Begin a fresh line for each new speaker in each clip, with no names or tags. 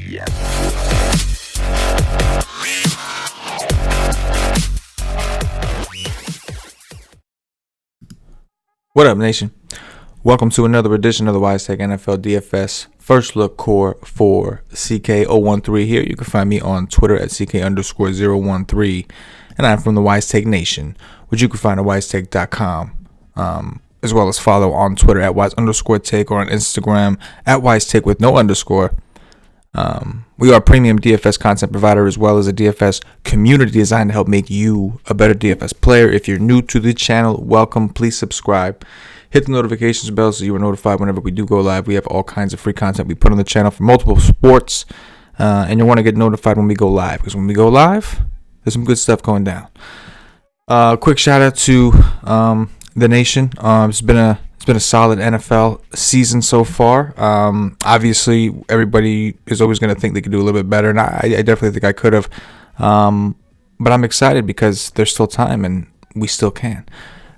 What up, nation? Welcome to another edition of the WiseTake NFL DFS First Look Core Four CK013 here. You can find me on Twitter at CK_013, and I'm from the WiseTake Nation, which you can find at wisetake.com, as well as follow on Twitter at wise_take or on Instagram at wisetake with no underscore. We are a premium DFS content provider as well as a DFS community designed to help make you a better DFS player. If you're new to the channel, welcome. Please subscribe. Hit the notifications bell so you are notified whenever we do go live. We have all kinds of free content we put on the channel for multiple sports, and you'll want to get notified when we go live, because when we go live, there's some good stuff going down. Quick shout out to the nation. It's been a solid NFL season so far. Obviously, everybody is always going to think they could do a little bit better, and I definitely think I could have. But I'm excited because there's still time and we still can.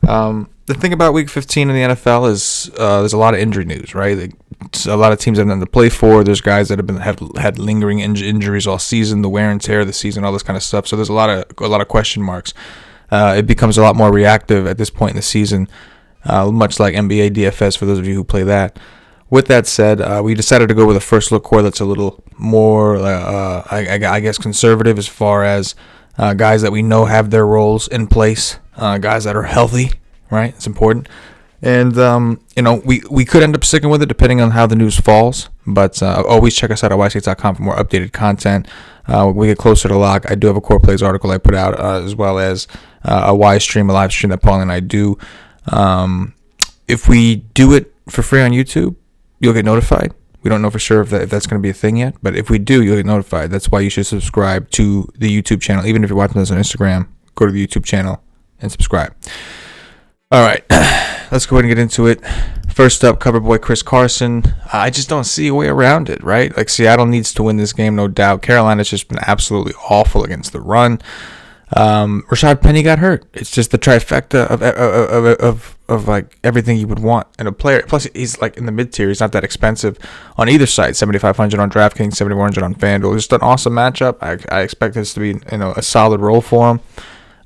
The thing about Week 15 in the NFL is there's a lot of injury news, right? A lot of teams have nothing to play for. There's guys that have had lingering injuries all season, the wear and tear of the season, all this kind of stuff. So there's a lot of question marks. It becomes a lot more reactive at this point in the season. Much like NBA DFS for those of you who play that. With that said, we decided to go with a first look core that's a little more, I guess, conservative as far as guys that we know have their roles in place, guys that are healthy, right? It's important. And, we could end up sticking with it depending on how the news falls. But always check us out at wisetake.com for more updated content. We get closer to lock. I do have a Core Plays article I put out, as well as a live stream that Paul and I do. If we do it for free on YouTube, you'll get notified. We don't know for sure if that's going to be a thing yet, but if we do, you'll get notified. That's why you should subscribe to the YouTube channel. Even if you're watching this on Instagram, go to the YouTube channel and subscribe. All right, let's go ahead and get into it. First up, cover boy Chris Carson. I just don't see a way around it, right? Like, Seattle needs to win this game, no doubt. Carolina's just been absolutely awful against the run. Rashad Penny got hurt. It's just the trifecta of like everything you would want in a player. Plus, he's like in the mid tier. He's not that expensive on either side. 7,500 on DraftKings, 7,400 on FanDuel. Just an awesome matchup. I expect this to be a solid role for him.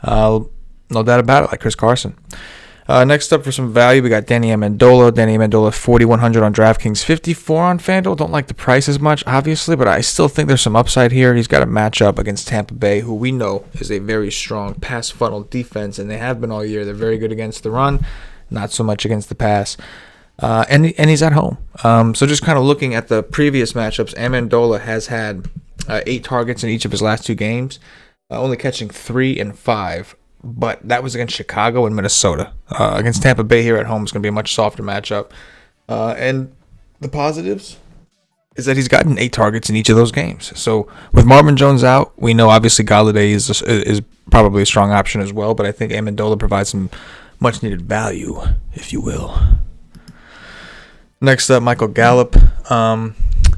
No doubt about it. Like Chris Carson. Next up for some value, we got Danny Amendola. Danny Amendola, 4,100 on DraftKings, 54 on FanDuel. Don't like the price as much, obviously, but I still think there's some upside here. He's got a matchup against Tampa Bay, who we know is a very strong pass funnel defense, and they have been all year. They're very good against the run, not so much against the pass. And he's at home. So just kind of looking at the previous matchups, Amendola has had 8 targets in each of his last 2 games, only catching 3 and 5. But that was against Chicago and Minnesota. Against Tampa Bay here at home is going to be a much softer matchup. And the positives is that he's gotten 8 targets in each of those games. So with Marvin Jones out, we know obviously Galladay is probably a strong option as well. But I think Amendola provides some much needed value, if you will. Next up, Michael Gallup.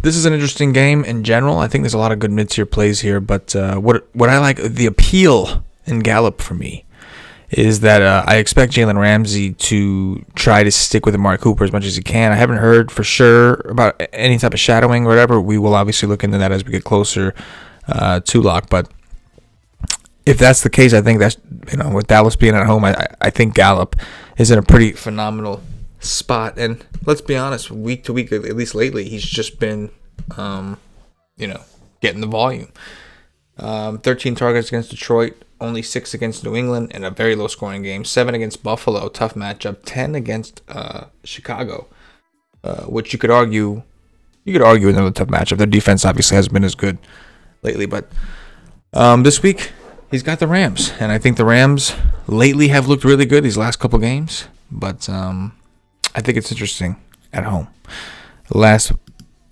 This is an interesting game in general. I think there's a lot of good mid-tier plays here. But what I like, the appeal in Gallup for me is that I expect Jalen Ramsey to try to stick with Amari Cooper as much as he can. I haven't heard for sure about any type of shadowing or whatever. We will obviously look into that as we get closer to lock. But if that's the case, I think that's, with Dallas being at home, I think Gallup is in a pretty phenomenal spot. And let's be honest, week to week, at least lately, he's just been, getting the volume. 13 targets against Detroit, only 6 against New England in a very low scoring game, 7 against Buffalo, tough matchup, 10 against Chicago, which you could argue another tough matchup. Their defense obviously hasn't been as good lately, but this week he's got the Rams, and I think the Rams lately have looked really good these last couple games, but I think it's interesting at home. Last,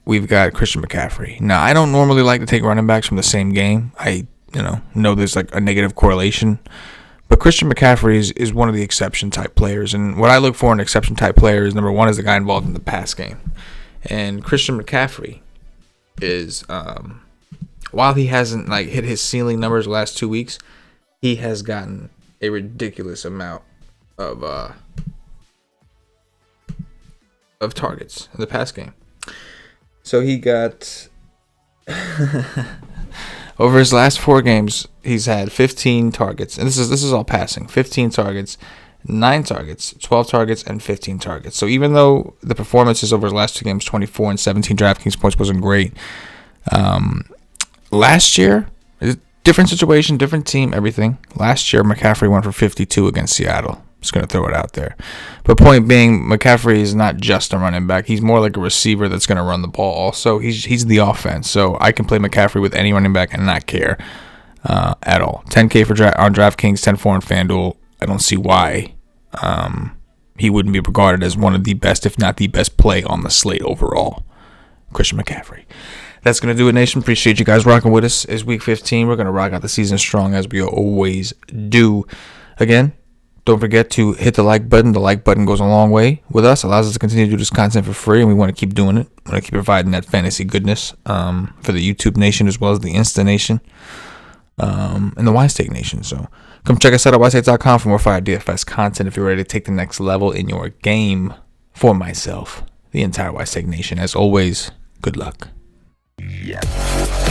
we've got Christian McCaffrey. Now, I don't normally like to take running backs from the same game. I know there's like a negative correlation, but Christian McCaffrey is one of the exception type players. And what I look for in an exception type player is, number one, is the guy involved in the pass game. And Christian McCaffrey is, while he hasn't like hit his ceiling numbers the last 2 weeks, he has gotten a ridiculous amount of targets in the pass game. So he got Over his last 4 games, he's had 15 targets, and this is all passing. 15 targets, 9 targets, 12 targets, and 15 targets. So even though the performances over his last 2 games, 24 and 17 DraftKings points, wasn't great, last year, different situation, different team, everything. Last year, McCaffrey went for 52 against Seattle. Just going to throw it out there. But point being, McCaffrey is not just a running back. He's more like a receiver that's going to run the ball also. He's the offense. So I can play McCaffrey with any running back and not care at all. 10K on DraftKings, 10-4 on FanDuel. I don't see why he wouldn't be regarded as one of the best, if not the best play on the slate overall. Christian McCaffrey. That's going to do it, Nation. Appreciate you guys rocking with us. It's week 15. We're going to rock out the season strong as we always do. Again, don't forget to hit the like button. The like button goes a long way with us. Allows us to continue to do this content for free, and we want to keep doing it. We want to keep providing that fantasy goodness for the YouTube Nation as well as the Insta Nation and the WiseTake Nation. So come check us out at WiseTake.com for more fire DFS content if you're ready to take the next level in your game. For myself, the entire WiseTake Nation, as always, good luck.
Yes.